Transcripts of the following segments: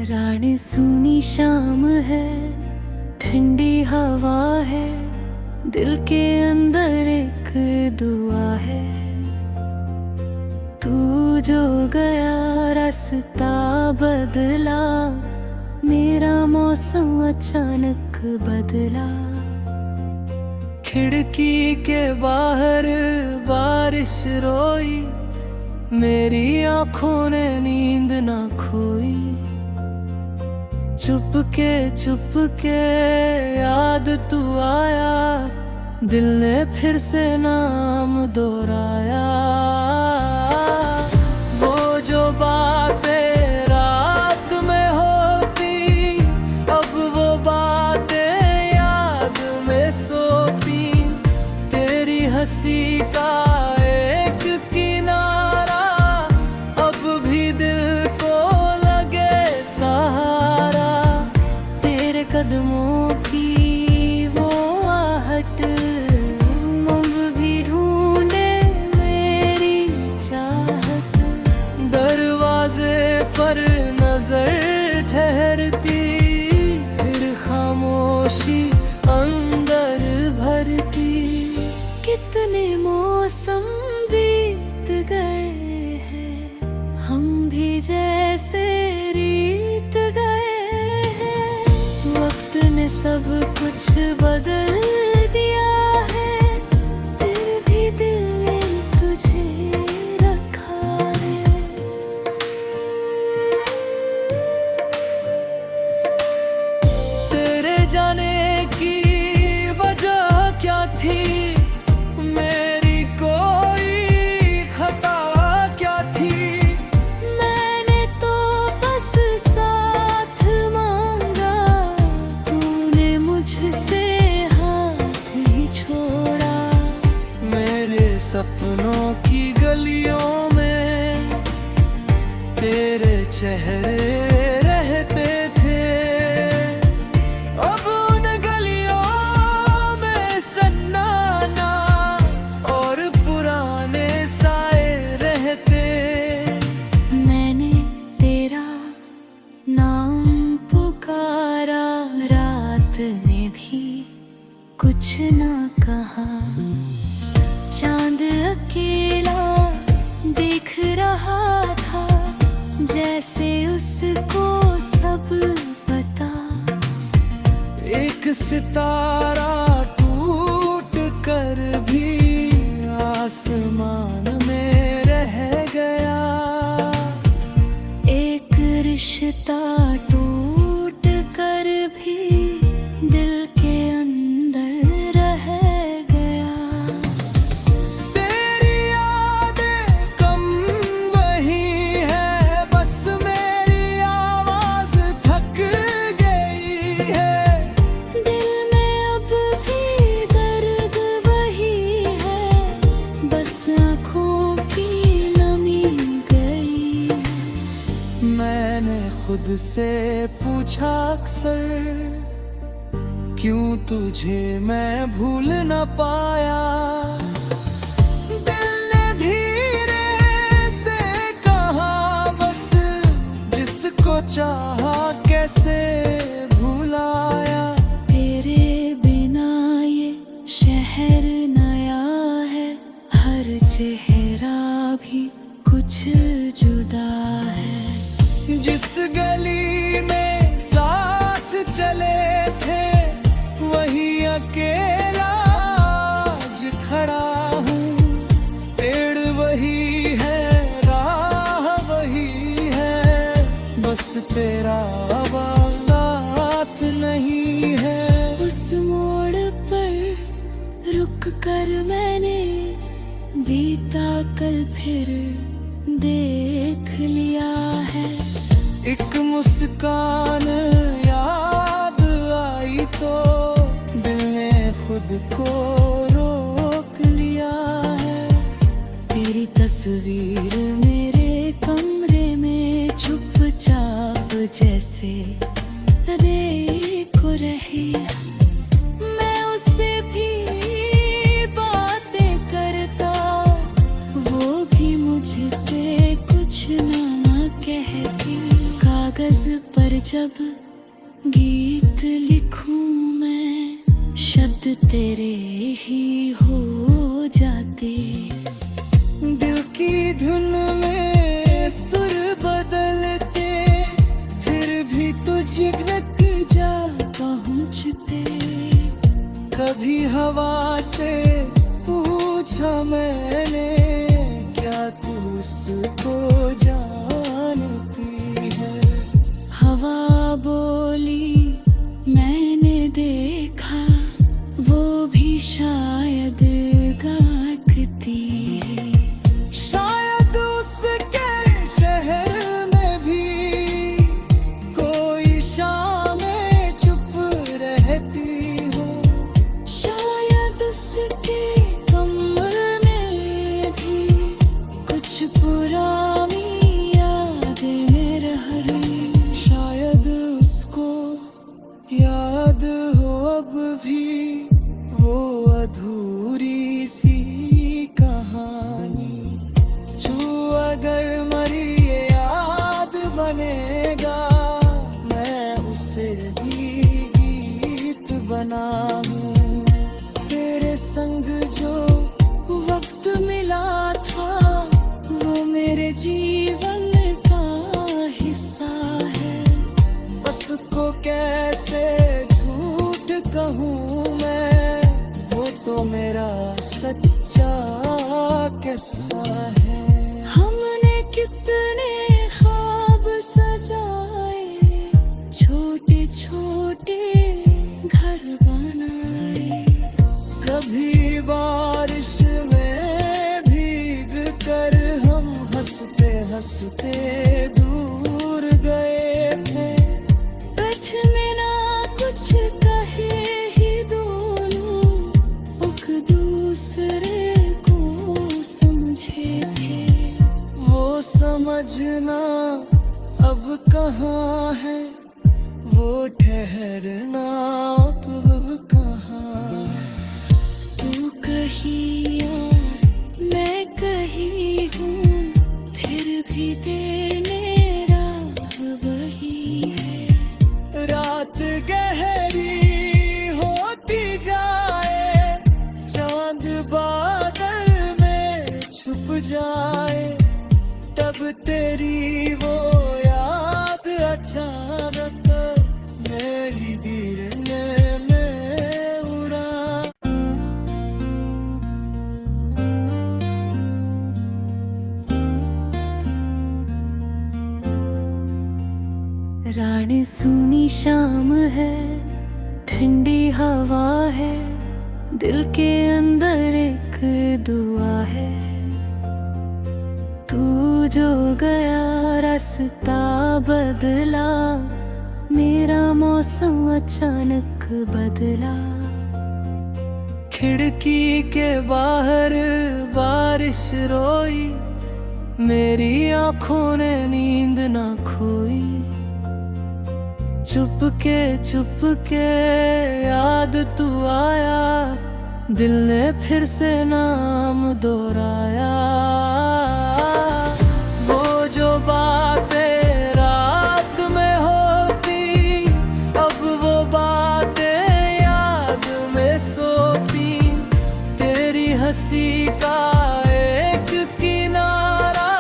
रानी सूनी शाम है, ठंडी हवा है, दिल के अंदर एक दुआ है। तू जो गया रास्ता बदला, मेरा मौसम अचानक बदला। खिड़की के बाहर बारिश रोई, मेरी आंखों ने नींद ना खोई। चुपके याद तू आया, दिल ने फिर से नाम दोहराया। वो जो बातें रात में होती, अब वो बातें याद में सोती। तेरी हंसी का एक किनारा अब भी दिल को लगे सहारा। तेरे कदमों की वो आहट अब भी ढूंढे मेरी चाहत। दरवाजे पर नजर ठहरती, फिर खामोशी अंदर भरती। कितने मौसम बीत गए हैं, हम भी जैसे रीत गए हैं। वक्त ने सब कुछ बदल दिया है, फिर भी दिल ने तुझे रखा है। तेरे जाने की वजह क्या थी, मेरी कोई खता क्या थी। मैंने तो बस साथ मांगा, तूने मुझसे हाथ ही छोड़ा। मेरे सपनों की गलियों में तेरे चेहरे रहते थे। अब उन गलियों में सन्नाटा और पुराने साए रहते। मैंने तेरा नाम पुकारा, रात ने भी कुछ ना कहा। चांद अकेला देख रहा था, जैसे उसको सब पता। एक सितारा टूट कर भी आसमान में रह गया। एक रिश्ता टूट कर भी दिल के अंदर रह गया। तेरी यादें कम वही है, बस मेरी आवाज थक गई है। दिल में अब भी दर्द वही है, बस आँखों की नमी गई। मैंने खुद से पूछा अक्सर, क्यों तुझे मैं भूल न पाया। दिल ने धीरे से कहा, बस जिसको चाहा कैसे भुलाया। तेरे बिना ये शहर नया है, हर चेहरा भी कुछ जुदा है। जिस गली में साथ चले थे, वही अकेला आज खड़ा हूँ। पेड़ वही है, राह वही है, बस तेरा आवाज़ साथ नहीं है। उस मोड़ पर रुक कर मैंने बीता कल फिर देख लिया है। एक मुस्कान याद आई तो दिल ने खुद को रोक लिया है। तेरी तस्वीर मेरे कमरे में चुपचाप जैसे को रही। मैं उससे भी बातें करता, वो भी मुझसे कुछ ना कहती। कागज पर जब गीत लिखूं मैं, शब्द तेरे ही हो जाते। दिल की धुन में सुर बदलते, फिर भी तुझ तक जा पहुँचते। कभी हवा से पूछा मैंने, क्या तू उसको जानती है? हवा बोली मैंने देखा, वो भी शायद गाती है। शायद उसके शहर में भी कोई शामें चुप रहती हो। शायद उसके कमर में भी कुछ पुरानी यादें रह रही। शायद उसको याद हो अब भी वो अधूरी सी कहानी, जो अगर मरी ये याद बनेगा, मैं उसे ही गीत बनाऊं। तेरे संग जो वक्त मिला था, वो मेरे जीवन का हिस्सा है। उसको कैसे झूठ कहूँ मैं, वो तो मेरा सच्चा किस्सा है। हमने कितने ख्वाब सजाए, छोटे छोटे घर बनाए। कभी बारिश में भीग कर हम हंसते हंसते दूर गए थे। बैठने ना कुछ कहे ही दोनों, एक दूसरे को समझे थे। वो समझना अब कहाँ है, वो ठहरना अब कहाँ है। तू कहीं और मैं कहीं हूँ, फिर भी तेरे राह वही है। रात गहरी होती जाए, चांद बादल में छुप जाए, तब तेरी वो याद अचानक मेरी गिरने में उड़ा। रात सूनी शाम है, ठंडी हवा है, दिल के अंदर एक दुआ है। तू जो गया रास्ता बदला, मेरा मौसम अचानक बदला। खिड़की के बाहर बारिश रोई, मेरी आंखों ने नींद ना खोई। चुप के याद तू आया, दिल ने फिर से नाम दोहराया। वो जो बातें रात में होती, अब वो बातें याद में सोती। तेरी हंसी का एक किनारा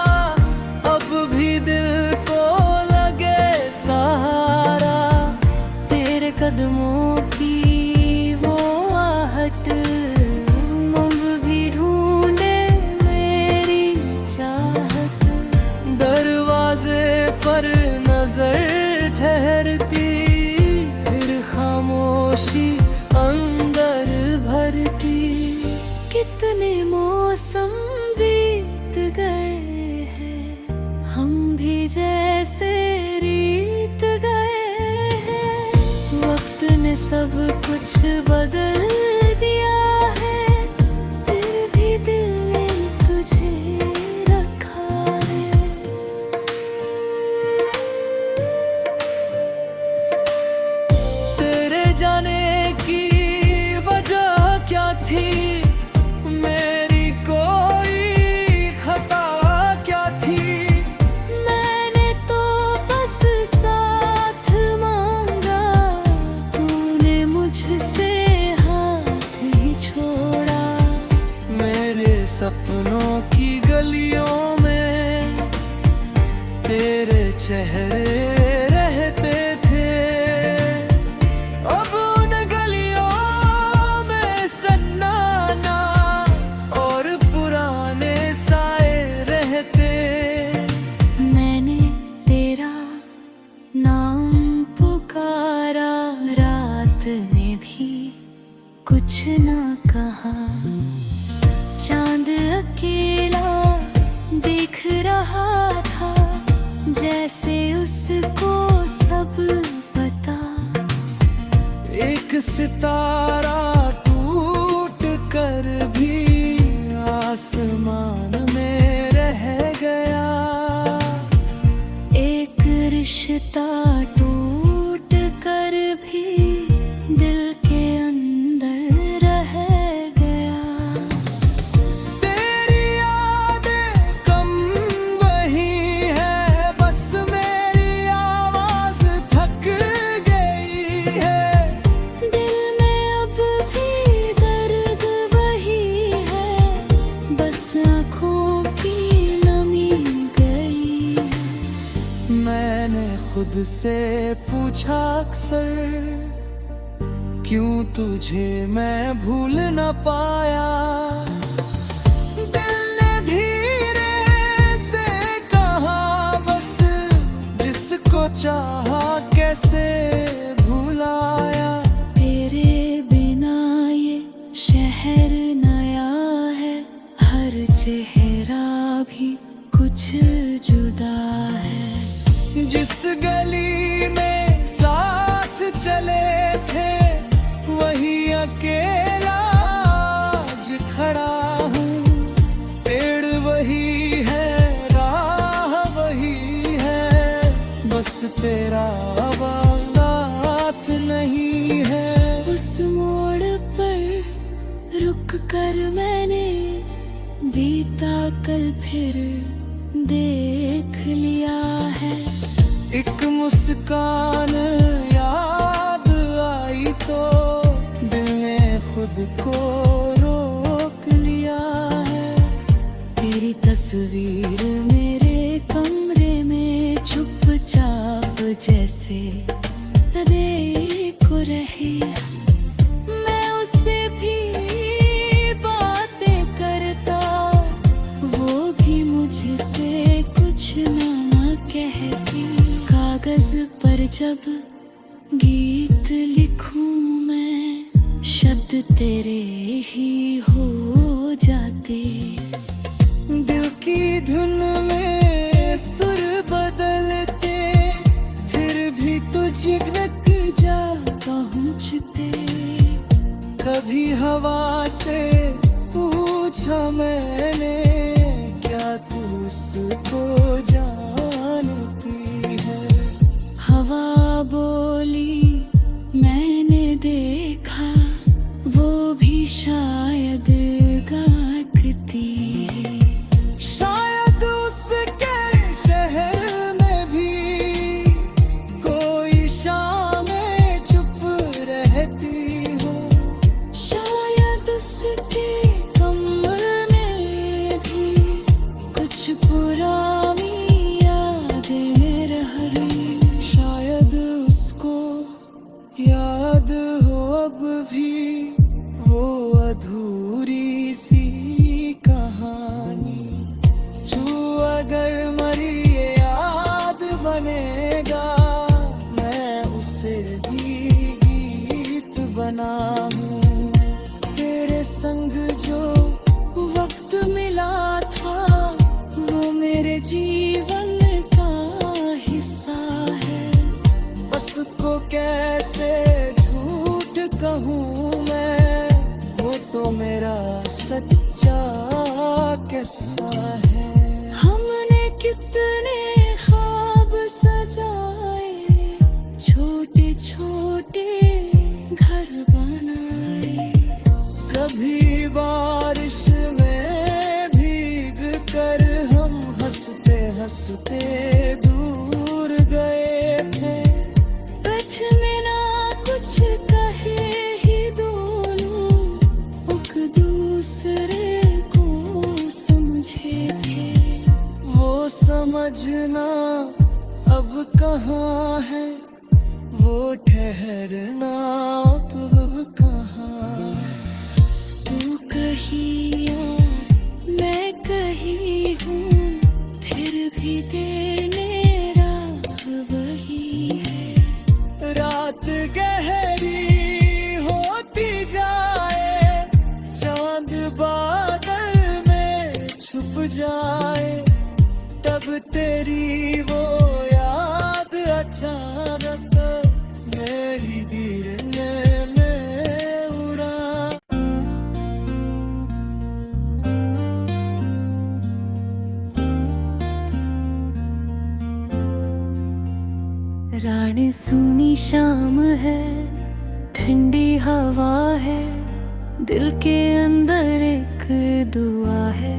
अब भी दिल को लगे सहारा। तेरे कदमों की वो आहट अब भी ढूंढे मेरी चाहत। दरवाजे पर नजर ठहरती, फिर खामोशी अंदर भरती। कितने मौसम बीत गए हैं, हम भी जैसे रीत गए हैं। वक्त ने सब कुछ बदल दिया है, फिर भी दिल ने तुझे रखा है। तेरे जाने की वजह क्या थी, मेरी कोई खता क्या थी। मैंने तो बस साथ सपनों की गलियों में तेरे चेहरे रहते थे। अब उन गलियों में सन्नाटा और पुराने साए रहते। मैंने तेरा नाम पुकारा, रात ने भी कुछ ना कहा। चांद अकेला देख रहा था, जैसे उसको सब पता। एक सितारा टूट कर भी आसमान में रह गया। एक रिश्ता टूट कर भी दिल के अंदर रह गया। तेरी यादें कम वही है, बस मेरी आवाज थक गई है। दिल में अब भी दर्द वही है, बस आँखों की नमी गई है। मैंने खुद से पूछा अक्सर, क्यों तुझे मैं भूल न पाया। दिल ने धीरे से कहा, बस जिसको चाहा कैसे भुलाया। तेरे बिना ये शहर नया है, हर चेहरा भी कुछ जुदा है। जिस गली में साथ चले थे, वही अकेला आज खड़ा हूँ। पेड़ वही है, राह वही है, बस तेरा साथ नहीं है। उस मोड़ पर रुक कर मैंने बीता कल फिर देख लिया है। एक मुस्कान याद आई तो दिल ने खुद को रोक लिया है। तेरी तस्वीर मेरे कमरे में चुपचाप जैसे देख रही है। मैं उससे भी बातें करता, वो भी मुझसे कुछ ना कहती। कागज पर जब गीत लिखूं मैं, शब्द तेरे ही हो जाते। दिल की धुन में सुर बदलते, फिर भी तुझ तक जा पहुँचते। कभी हवा से पूछा मैंने, क्या तू उसको जानती है। हवा बोली मैंने देखा, वो भी शायद गाती है। शायद उसके शहर में भी कोई शामें चुप रहती हो। शायद उसके कमर में भी कुछ पुरानी यादें रह रही। शायद उसको याद हो अब भी वो अधूरी सी कहानी। जो अगर मरी ये याद बनेगा, मैं उसे भी गीत बनाऊं। तेरे संग जो वक्त मिला था, वो मेरे जीवन का हिस्सा है। बस को कैसे झूठ कहूँ मैं, वो तो मेरा सच्चा किस्सा है। हमने कितने ख्वाब सजाए, छोटे छोटे घर बनाए। कभी बारिश में भीग कर हम हंसते हंसते दूर गए थे। बैठने ना कुछ कहे ही दोनों, एक दूसरे को समझना अब कहाँ है वो ठहरना, अब कहाँ। तू कहीं और मैं कहीं हूँ, फिर भी तेरे राह वही है। रात गहरी होती जाए, चांद बादल में छुप जाए, तब तेरी वो याद अचानक मेरी गिरने में उड़ा। रात सूनी शाम है, ठंडी हवा है, दिल के अंदर एक दुआ है।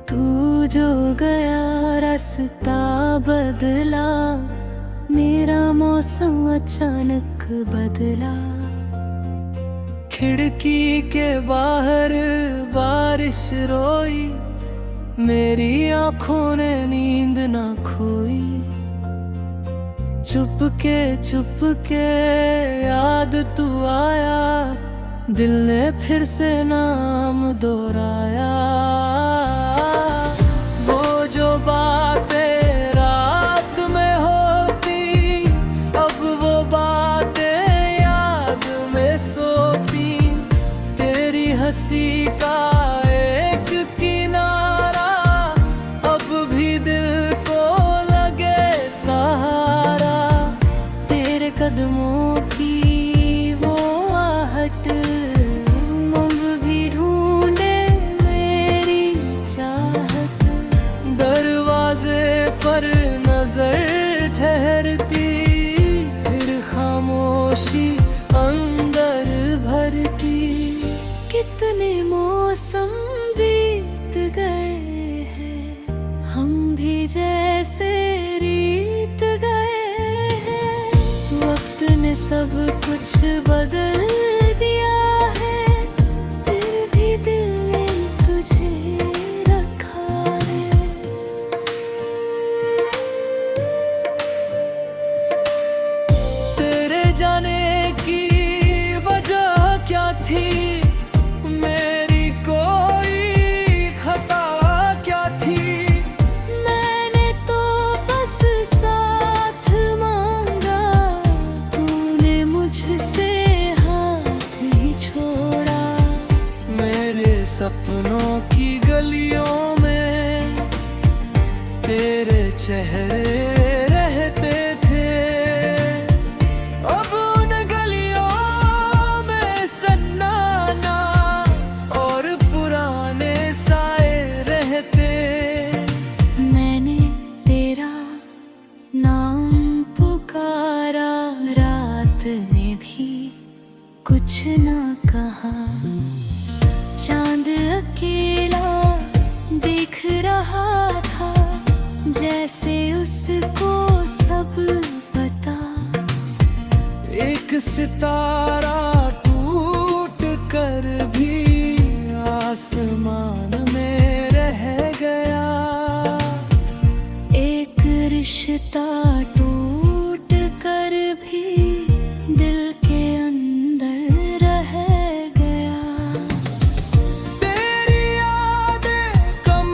तू जो गया रास्ता बदला, मेरा मौसम अचानक बदला। खिड़की के बाहर बारिश रोई, मेरी आंखों ने नींद ना खोई। चुप के याद तू आया, दिल ने फिर से नाम दोहराया। वो जो बातें रात में होती, अब वो बातें याद में सोती। तेरी हंसी का एक किनारा अब भी दिल को लगे सहारा। तेरे कदमों की वो आहट अब भी ढूंढे मेरी चाहत। दरवाजे पर नजर ठहरती, फिर खामोशी अंदर भरती। कितने मौसम बीत गए हैं, हम भी जैसे रीत गए हैं। वक्त ने सब कुछ बदल दिया है, फिर भी दिल ने तुझे रखा है। तेरे जाने की वजह क्या थी, मेरी कोई खता क्या थी। मैंने तो बस साथ मांगा, तूने मुझसे हाथ ही छोड़ा। मेरे सपनों की गलियों में तेरे चेहरे रहते थे, अब उन गलियों में सन्नाटा और पुराने साए रहते। मैंने तेरा नाम पुकारा, रात ने भी कुछ ना कहा। चांद अकेला दिख रहा था, जैसे उसको सब पता। एक सितारा टूट कर भी आसमान में रह गया। एक रिश्ता टूट कर भी दिल के अंदर रह गया। तेरी यादें कम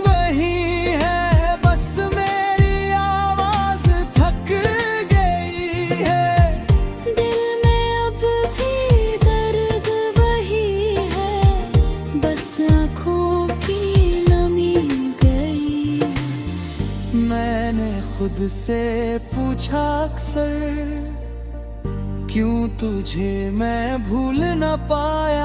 वही है, बस मेरी आवाज थक गई है। दिल में अब भी दर्द वही है, बस आँखों की नमी गई। मैंने खुद से पूछा अक्सर, क्यों तुझे मैं भूल न पाया।